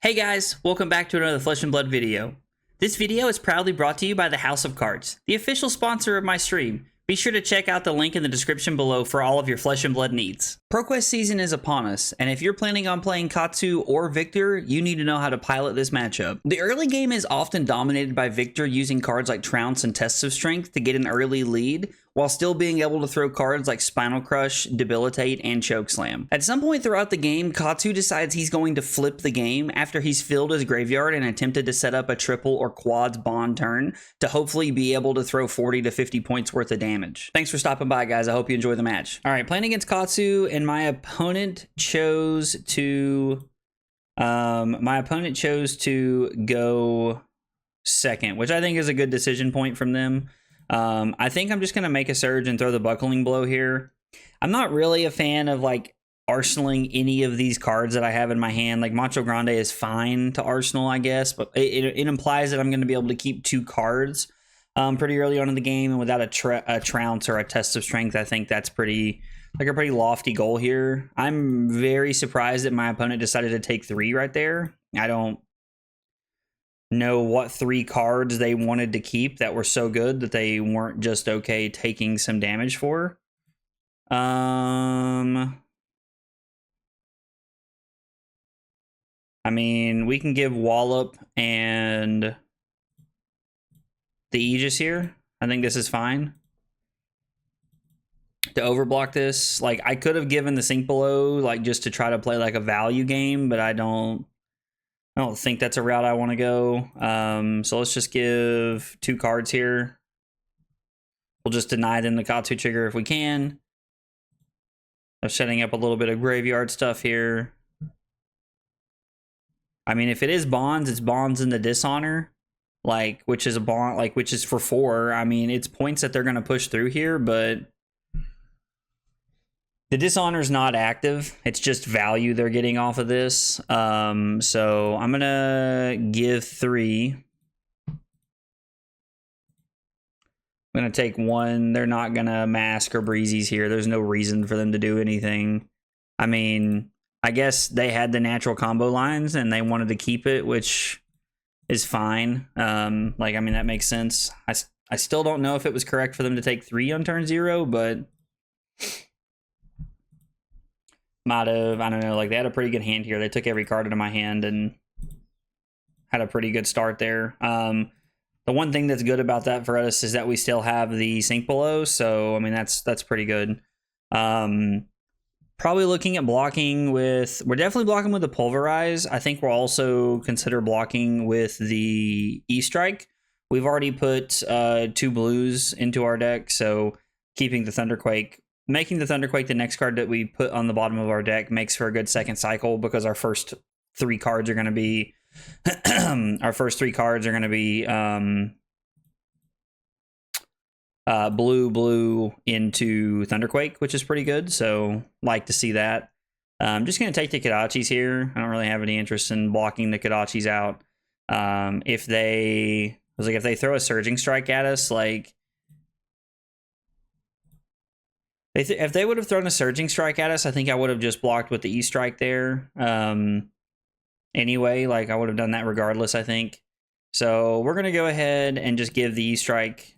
Hey guys, welcome back to another Flesh and Blood video. This video is proudly brought to you by the House of Cards, the official sponsor of my stream. Be sure to check out the link in the description below for all of your Flesh and Blood needs. ProQuest season is upon us, and if you're planning on playing Katsu or Victor, you need to know how to pilot this matchup. The early game is often dominated by Victor using cards like Trounce and Tests of Strength to get an early lead, while still being able to throw cards like Spinal Crush, Debilitate, and Chokeslam. At some point throughout the game, Katsu decides he's going to flip the game after he's filled his graveyard and attempted to set up a triple or quads bond turn to hopefully be able to throw 40 to 50 points worth of damage. Thanks for stopping by, guys. I hope you enjoy the match. All right, playing against Katsu, and my opponent chose to go second, which I think is a good decision point from them. I think I'm just going to make a surge and throw the buckling blow here. I'm not really a fan of like arsenaling any of these cards that I have in my hand. Like Macho Grande is fine to arsenal, I guess, but it implies that I'm going to be able to keep two cards pretty early on in the game, and without a Trounce or a Test of Strength, I think that's a pretty lofty goal here. I'm very surprised that my opponent decided to take 3 right there. I don't know what 3 cards they wanted to keep that were so good that they weren't just okay taking some damage for. I mean, we can give Wallop and the Aegis here. I think this is fine to overblock this. Like, I could have given the Sink Below, like, just to try to play like a value game, but I don't think that's a route I want to go. So let's just give 2 cards here. We'll just deny them the Katsu trigger if we can. I'm setting up a little bit of graveyard stuff here. I mean, if it is bonds, it's bonds in the Dishonor, like, which is a bond, like, which is for 4. I mean, it's points that they're going to push through here, but the Dishonor is not active. It's just value they're getting off of this. So I'm going to give 3. I'm going to take 1. They're not going to mask or breezies here. There's no reason for them to do anything. I mean, I guess they had the natural combo lines and they wanted to keep it, which is fine. Like, I mean, that makes sense. I still don't know if it was correct for them to take 3 on turn 0, but might have, I don't know, like, they had a pretty good hand here. They took every card out of my hand and had a pretty good start there. The one thing that's good about that for us is that we still have the Sink Below, so I mean, that's pretty good. Probably looking at blocking with, we're definitely blocking with the Pulverize. I think we'll also consider blocking with the E-Strike. We've already put 2 blues into our deck, so keeping the Thunderquake, making the Thunderquake the next card that we put on the bottom of our deck makes for a good second cycle, because our first 3 cards are going to be blue into Thunderquake, which is pretty good. So like to see that. I'm just going to take the Kodachis here. I don't really have any interest in blocking the Kodachis out. If they throw a Surging Strike at us, like, if they would have thrown a Surging Strike at us, I think I would have just blocked with the E-Strike there. Anyway, like, I would have done that regardless, I think. So we're going to go ahead and just give the E-Strike.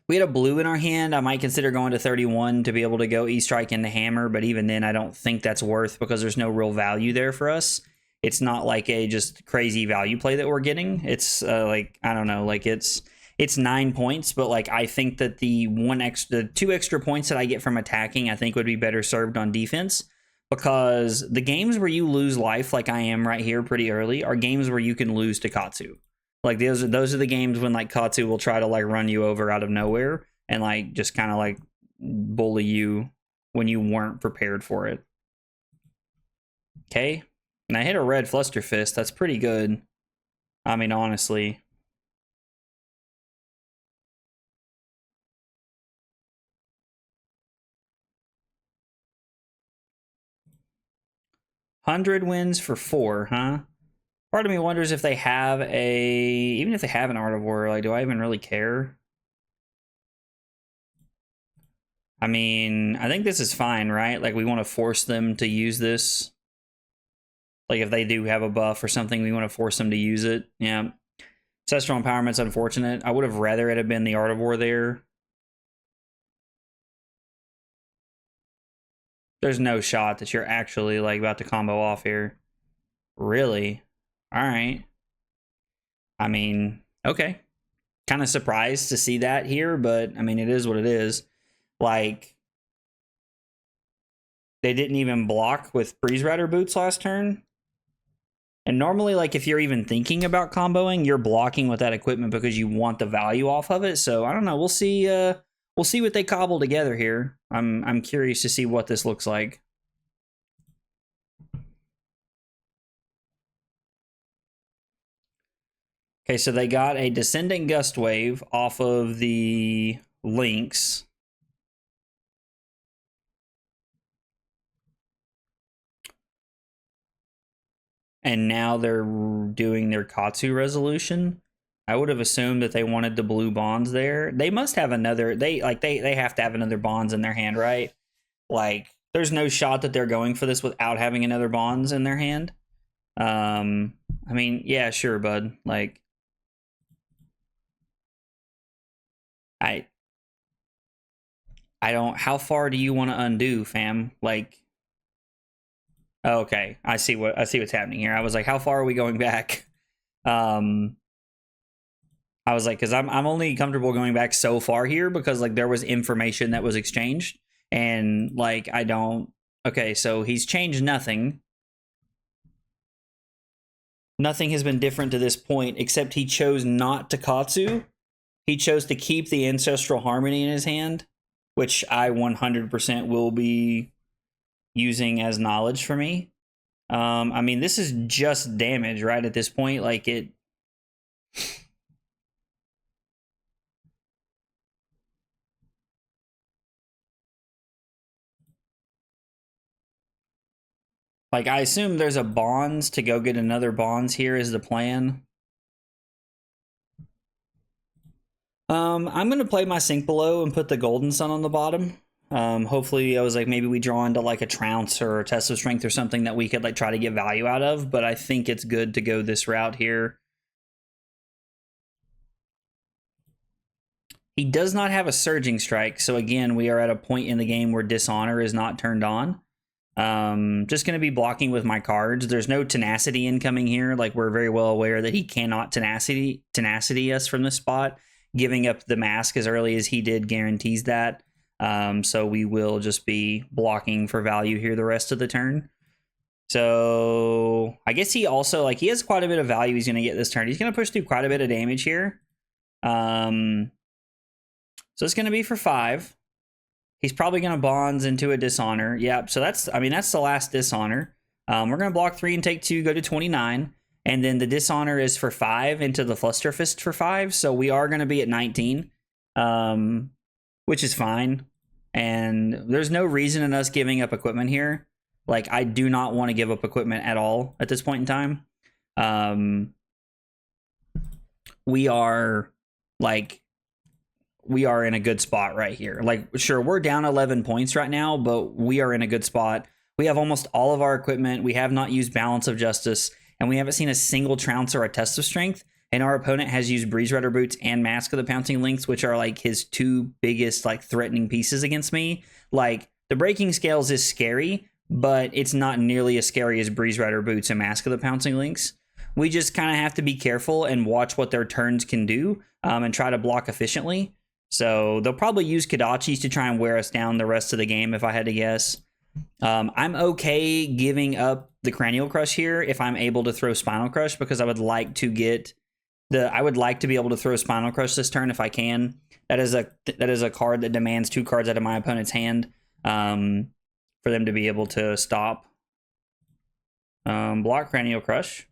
We had a blue in our hand. I might consider going to 31 to be able to go E-Strike into Hammer, but even then, I don't think that's worth, because there's no real value there for us. It's not like a just crazy value play that we're getting. It's like, I don't know, like, it's 9 points, but like, I think that the 2 extra points that I get from attacking, I think would be better served on defense, because the games where you lose life, like I am right here pretty early, are games where you can lose to Katsu. Like, those are the games when, like, Katsu will try to, like, run you over out of nowhere and, like, just kind of, like, bully you when you weren't prepared for it. Okay. And I hit a red Fluster Fist. That's pretty good. I mean, honestly. $100 wins for 4, huh? Part of me wonders if they have even if they have an Art of War, like, do I even really care? I mean, I think this is fine, right? Like, we want to force them to use this. Like if they do have a buff or something, we want to force them to use it. Yeah. Ancestral Empowerment's unfortunate. I would have rather it have been the Art of War there. There's no shot that you're actually like about to combo off here. Really? All right. I mean, okay. Kind of surprised to see that here, but I mean, it is what it is. Like, they didn't even block with Breeze Rider boots last turn. And normally, like, if you're even thinking about comboing, you're blocking with that equipment because you want the value off of it. So I don't know. We'll see. We'll see what they cobble together here. I'm curious to see what this looks like. Okay, so they got a Descending Gust Wave off of the Lynx. And now they're doing their Katsu resolution. I would have assumed that they wanted the blue bonds there. They must have another. They have to have another bonds in their hand, right? Like, there's no shot that they're going for this without having another bonds in their hand. I mean, yeah, sure, bud. Like, I don't. How far do you want to undo, fam? Like. Oh, okay, I see what's happening here. I was like, how far are we going back? I was like, because I'm only comfortable going back so far here because like there was information that was exchanged, and like I don't. Okay, so he's changed nothing. Nothing has been different to this point, except he chose not to Katsu. He chose to keep the Ancestral Harmony in his hand, which I 100% will be using as knowledge for me. I mean, this is just damage, right? At this point, like it. Like, I assume there's a bonds to go get another bonds here is the plan. I'm gonna play my Sink Below and put the Golden Sun on the bottom. Hopefully I was like, maybe we draw into like a Trounce or a Test of Strength or something that we could like try to get value out of, but I think it's good to go this route here. He does not have a Surging Strike, so again, we are at a point in the game where Dishonor is not turned on. Just going to be blocking with my cards. There's no Tenacity incoming here. Like, we're very well aware that he cannot Tenacity us from this spot. Giving up the mask as early as he did guarantees that. So we will just be blocking for value here the rest of the turn. So I guess he also, like, he has quite a bit of value he's going to get this turn. He's going to push through quite a bit of damage here. So it's going to be for 5. He's probably going to bonds into a Dishonor. Yep, so that's, I mean, that's the last Dishonor. We're going to block 3 and take 2, go to 29. And then the Dishonor is for 5 into the Flusterfist for 5. So we are going to be at 19, which is fine. And there's no reason in us giving up equipment here. Like, I do not want to give up equipment at all at this point in time. We are, like, we are in a good spot right here. Like, sure, we're down 11 points right now, but we are in a good spot. We have almost all of our equipment. We have not used Balance of Justice, and we haven't seen a single Trounce or a Test of Strength. And our opponent has used Breeze Rider Boots and Mask of the Pouncing Lynx, which are like his 2 biggest like threatening pieces against me. Like, the Breaking Scales is scary, but it's not nearly as scary as Breeze Rider Boots and Mask of the Pouncing Lynx. We just kind of have to be careful and watch what their turns can do, and try to block efficiently. So they'll probably use Kodachis to try and wear us down the rest of the game, if I had to guess. I'm okay giving up the Cranial Crush here if I'm able to throw Spinal Crush, because I would like to get I would like to be able to throw Spinal Crush this turn if I can. That is a card that demands 2 cards out of my opponent's hand, for them to be able to stop. Block Cranial Crush.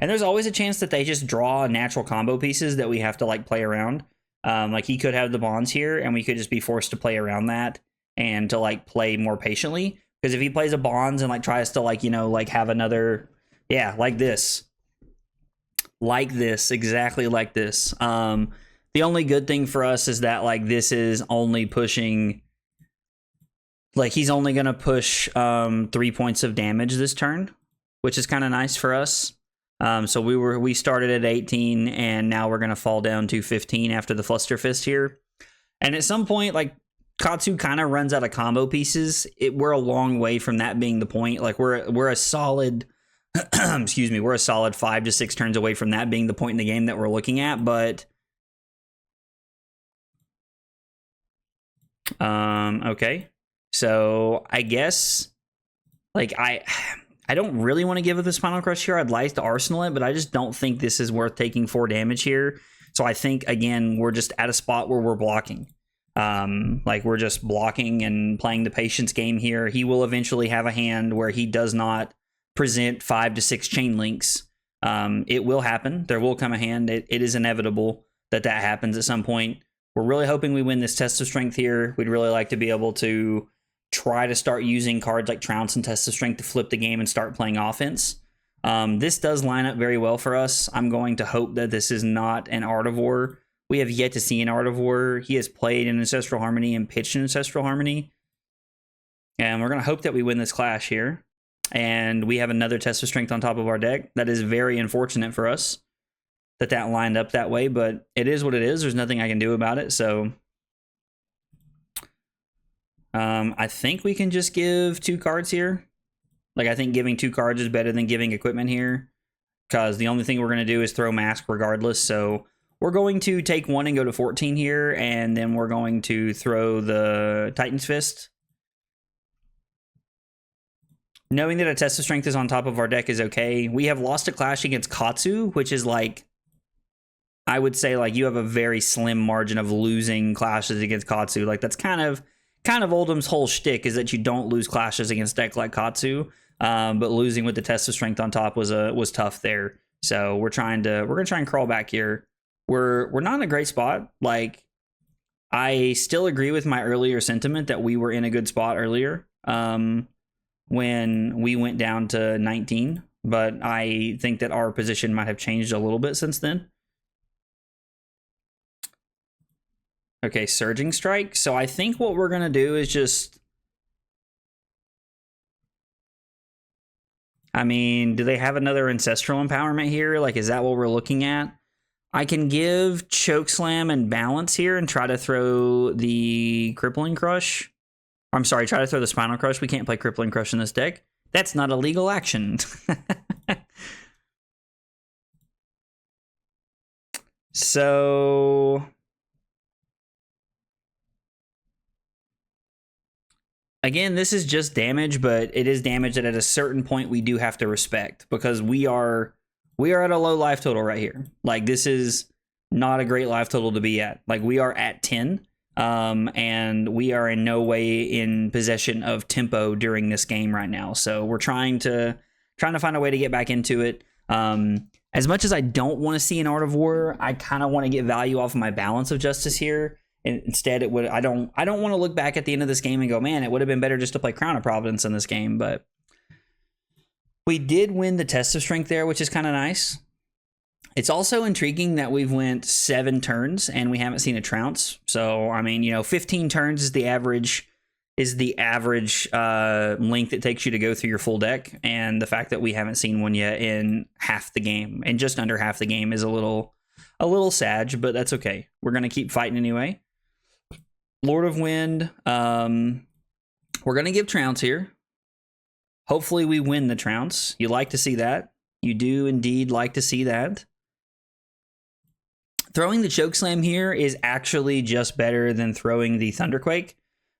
And there's always a chance that they just draw natural combo pieces that we have to like play around. Like, he could have the bonds here, and we could just be forced to play around that and to like play more patiently. Because if he plays a bonds and like tries to like, you know, like have another, yeah, like this, exactly like this. The only good thing for us is that like this is only pushing, like, he's only gonna push 3 points of damage this turn. which is kind of nice for us. So we started at 18, and now we're gonna fall down to 15 after the Fluster Fist here. And at some point, like, Katsu kind of runs out of combo pieces. We're a long way from that being the point. Like, we're a solid excuse me, we're a solid 5 to 6 turns away from that being the point in the game that we're looking at. But okay, so I guess, like, I don't really want to give it the Spinal Crush here. I'd like to arsenal it, but I just don't think this is worth taking 4 damage here. So I think, again, we're just at a spot where we're blocking. Like, we're just blocking and playing the patience game here. He will eventually have a hand where he does not present 5 to 6 chain links. It will happen. There will come a hand. It is inevitable that happens at some point. We're really hoping we win this Test of Strength here. We'd really like to be able to try to start using cards like Trounce and Test of Strength to flip the game and start playing offense. This does line up very well for us. I'm going to hope that this is not an Art of War. We have yet to see an Art of War. He has played in Ancestral Harmony and pitched in Ancestral Harmony. And we're going to hope that we win this clash here. And we have another Test of Strength on top of our deck. That is very unfortunate for us that lined up that way, but it is what it is. There's nothing I can do about it. So I think we can just give 2 cards here. Like, I think giving 2 cards is better than giving equipment here, because the only thing we're going to do is throw Mask regardless. So we're going to take 1 and go to 14 here, and then we're going to throw the Titan's Fist. Knowing that a Test of Strength is on top of our deck is okay. We have lost a clash against Katsu, which is, like, I would say, like, you have a very slim margin of losing clashes against Katsu. Like, that's kind of Oldham's whole shtick, is that you don't lose clashes against deck like Katsu. But losing with the Test of Strength on top was tough there. So we're gonna try and crawl back here. We're not in a great spot. Like, I still agree with my earlier sentiment that we were in a good spot earlier, when we went down to 19, but I think that our position might have changed a little bit since then. Okay, Surging Strike. So I think what we're going to do is just... I mean, do they have another Ancestral Empowerment here? Like, is that what we're looking at? I can give Chokeslam and Balance here and try to throw the Crippling Crush. I'm sorry, try to throw the Spinal Crush. We can't play Crippling Crush in this deck. That's not a legal action. So... again, this is just damage, but it is damage that at a certain point we do have to respect, because we are at a low life total right here. Like, this is not a great life total to be at. Like, we are at 10, and we are in no way in possession of tempo during this game right now. So we're trying to find a way to get back into it. As much as I don't want to see an Art of War, I kind of want to get value off of my Balance of Justice here. And instead, I don't want to look back at the end of this game and go, man, it would have been better just to play Crown of Providence in this game. But we did win the Test of Strength there, which is kind of nice. It's also intriguing that we've went 7 turns and we haven't seen a Trounce. So, I mean, 15 turns is the average length it takes you to go through your full deck. And the fact that we haven't seen one yet in half the game, and just under half the game, is a little sad, but that's okay. We're going to keep fighting anyway. Lord of Wind, we're going to give Trounce here. Hopefully we win the Trounce. You like to see that. You do indeed like to see that. Throwing the Chokeslam here is actually just better than throwing the Thunderquake.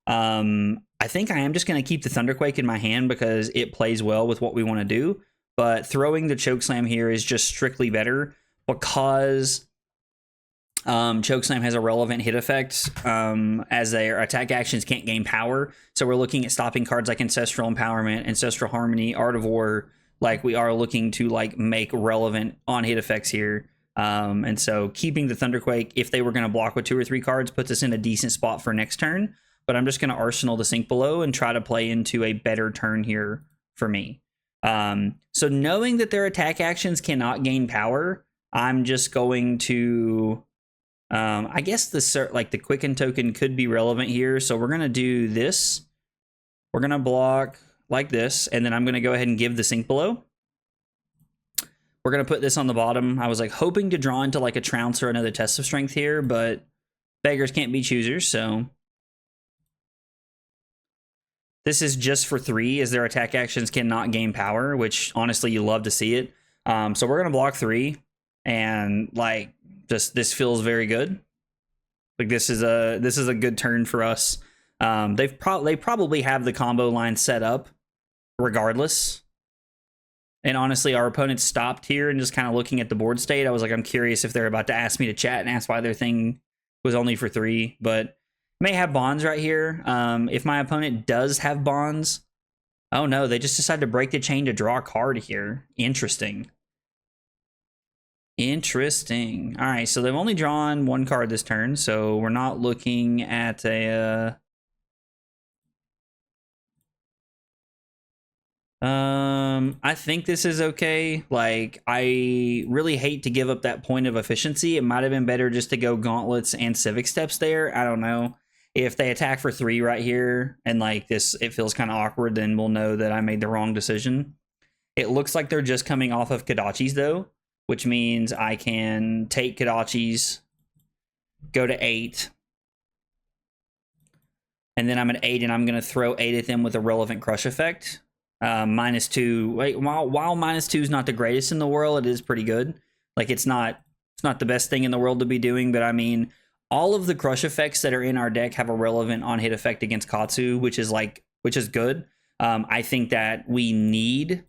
I think I am just going to keep the Thunderquake in my hand because it plays well with what we want to do. But throwing the Chokeslam here is just strictly better because Chokeslam has a relevant hit effect as their attack actions can't gain power. So we're looking at stopping cards like Ancestral Empowerment, Ancestral Harmony, Art of War. Like, we are looking to make relevant on hit effects here. And so keeping the Thunderquake, if they were going to block with 2 or 3 cards, puts us in a decent spot for next turn. But I'm just going to Arsenal the Sink Below and try to play into a better turn here for me. So knowing that their attack actions cannot gain power, I'm just going to... I guess the Quicken token could be relevant here. So we're going to do this. We're going to block like this, and then I'm going to go ahead and give the Sink Below. We're going to put this on the bottom. I was like hoping to draw into like a Trounce or another Test of Strength here, but beggars can't be choosers, so. This is just for 3, as their attack actions cannot gain power, which honestly you love to see it. So we're going to block 3, and like just this feels very good. Like this is a good turn for us. They probably have the combo line set up regardless. And honestly, our opponent stopped here and just kind of looking at the board state. I was like, I'm curious if they're about to ask me to chat and ask why their thing was only for 3, but may have bonds right here. If my opponent does have bonds, oh no, they just decided to break the chain to draw a card here. Interesting. Interesting. All right, so they've only drawn 1 card this turn, so we're not looking at a I think this is okay. Like, I really hate to give up that point of efficiency. It might have been better just to go gauntlets and civic steps there. I don't know. If they attack for 3 right here and like this, it feels kind of awkward, then we'll know that I made the wrong decision. It looks like they're just coming off of Kodachis though, which means I can take Kodachis, go to 8, and then I'm at 8 and I'm going to throw 8 at them with a relevant crush effect. -2. Wait, while -2 is not the greatest in the world, it is pretty good. Like it's not the best thing in the world to be doing, but I mean, all of the crush effects that are in our deck have a relevant on-hit effect against Katsu, which is good. I think that we need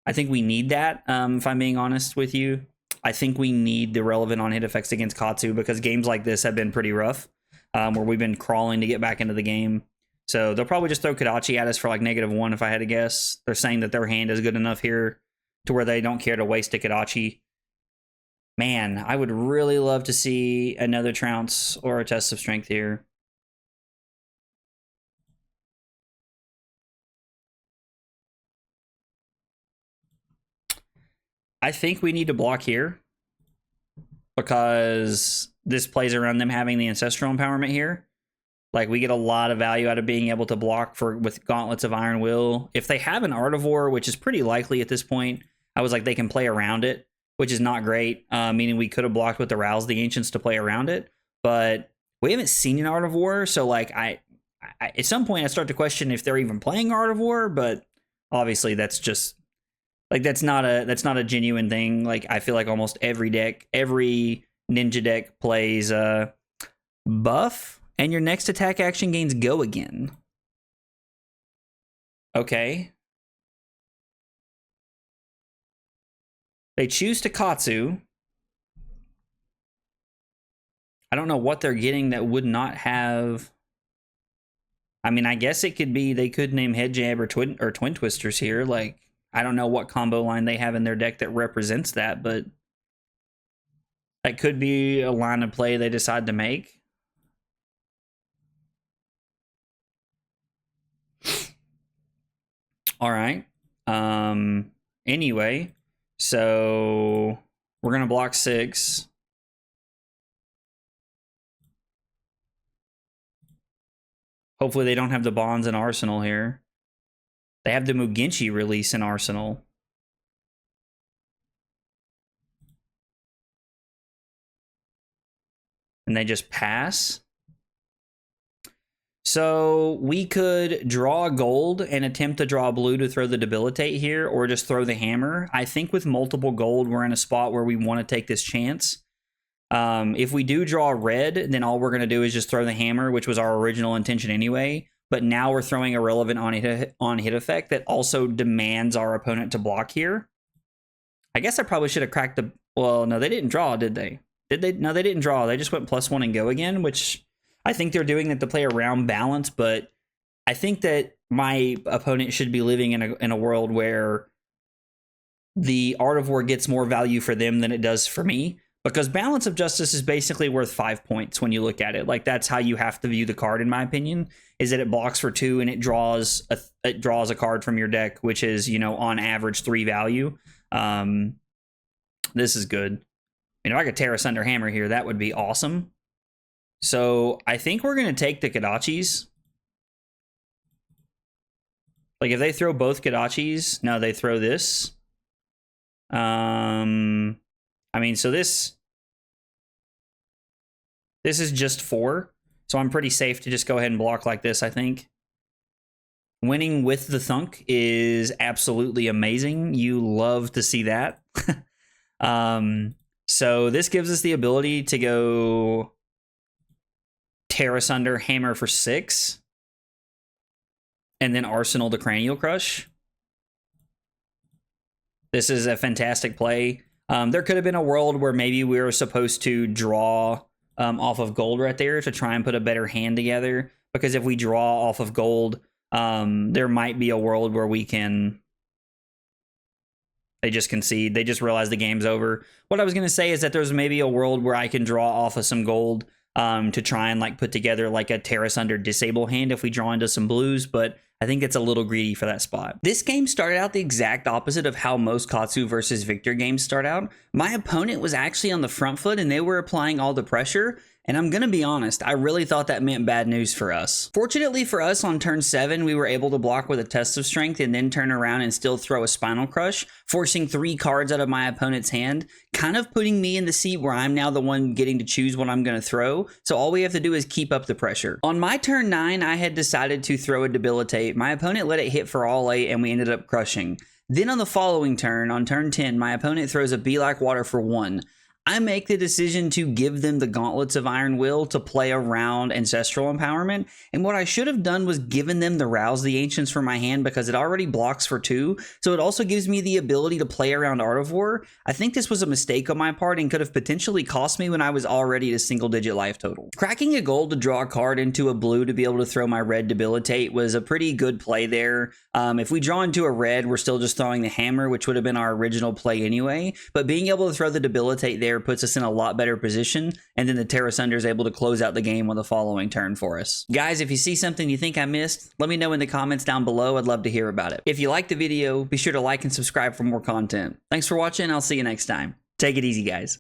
that, if I'm being honest with you. I think we need the relevant on-hit effects against Katsu because games like this have been pretty rough, where we've been crawling to get back into the game. So they'll probably just throw Kodachi at us for like -1 if I had to guess. They're saying that their hand is good enough here to where they don't care to waste a Kodachi. Man, I would really love to see another Trounce or a Test of Strength here. I think we need to block here because this plays around them having the Ancestral Empowerment here. Like, we get a lot of value out of being able to block with Gauntlets of Iron Will. If they have an Artivore, which is pretty likely at this point, I was like, they can play around it, which is not great, meaning we could have blocked with the Rouse the Ancients to play around it. But we haven't seen an Artivore, so like I at some point I start to question if they're even playing Artivore, but obviously that's just like that's not a genuine thing. Like, I feel like almost every ninja deck plays buff. And your next attack action gains Go again. Okay. They choose to Katsu. I don't know what they're getting that would not have. I mean, I guess it could be they could name Head Jab or Twin Twisters here. Like, I don't know what combo line they have in their deck that represents that, but that could be a line of play they decide to make. All right. Anyway, so we're going to block 6. Hopefully they don't have the bonds in Arsenal here. They have the Mugenshi release in Arsenal. And they just pass. So we could draw gold and attempt to draw blue to throw the Debilitate here, or just throw the hammer. I think with multiple gold, we're in a spot where we want to take this chance. If we do draw red, then all we're going to do is just throw the hammer, which was our original intention anyway. But now we're throwing a relevant on-hit effect that also demands our opponent to block here. I guess I probably should have cracked the... Well, no, they didn't draw, did they? Did they? No, they didn't draw. They just went +1 and go again, which... I think they're doing that to play around balance, but I think that my opponent should be living in a world where the Artivore gets more value for them than it does for me, because Balance of Justice is basically worth 5 points when you look at it. Like, that's how you have to view the card, in my opinion, is that it blocks for 2 and it draws a card from your deck, which is, you know, on average 3 value. This is good. If I could tear Asunder Hammer here, that would be awesome. So I think we're going to take the Kodachis. Like, if they throw both Kodachis, no, they throw this. I mean, so this is just 4, so I'm pretty safe to just go ahead and block like this, I think. Winning with the Thunk is absolutely amazing. You love to see that. So this gives us the ability to go Tear Asunder, Hammer for 6, and then Arsenal the Cranial Crush. This is a fantastic play. There could have been a world where maybe we were supposed to draw off of gold right there to try and put a better hand together, because if we draw off of gold, there might be a world where we can... They just concede. They just realize the game's over. What I was going to say is that there's maybe a world where I can draw off of some gold to try and like put together like a Tear Asunder disable hand if we draw into some blues, but I think it's a little greedy for that spot. This game started out the exact opposite of how most Katsu versus Victor games start out. My opponent was actually on the front foot and they were applying all the pressure. And I'm gonna be honest, I really thought that meant bad news for us. Fortunately for us, on turn 7, we were able to block with a Test of Strength and then turn around and still throw a Spinal Crush, forcing 3 cards out of my opponent's hand, kind of putting me in the seat where I'm now the one getting to choose what I'm gonna throw. So all we have to do is keep up the pressure. On my turn 9, I had decided to throw a Debilitate. My opponent let it hit for all 8 and we ended up crushing. Then on the following turn, on turn 10, my opponent throws a Be Like Water for 1. I make the decision to give them the Gauntlets of Iron Will to play around Ancestral Empowerment, and what I should have done was given them the Rouse the Ancients for my hand because it already blocks for 2, so it also gives me the ability to play around Art of War. I think this was a mistake on my part and could have potentially cost me when I was already at a single-digit life total. Cracking a gold to draw a card into a blue to be able to throw my red Debilitate was a pretty good play there. If we draw into a red, we're still just throwing the Hammer, which would have been our original play anyway, but being able to throw the Debilitate there puts us in a lot better position, and then the Tear Asunder is able to close out the game on the following turn for us. Guys, if you see something you think I missed, let me know in the comments down below. I'd love to hear about it. If you liked the video, be sure to like and subscribe for more content. Thanks for watching. I'll see you next time. Take it easy, guys.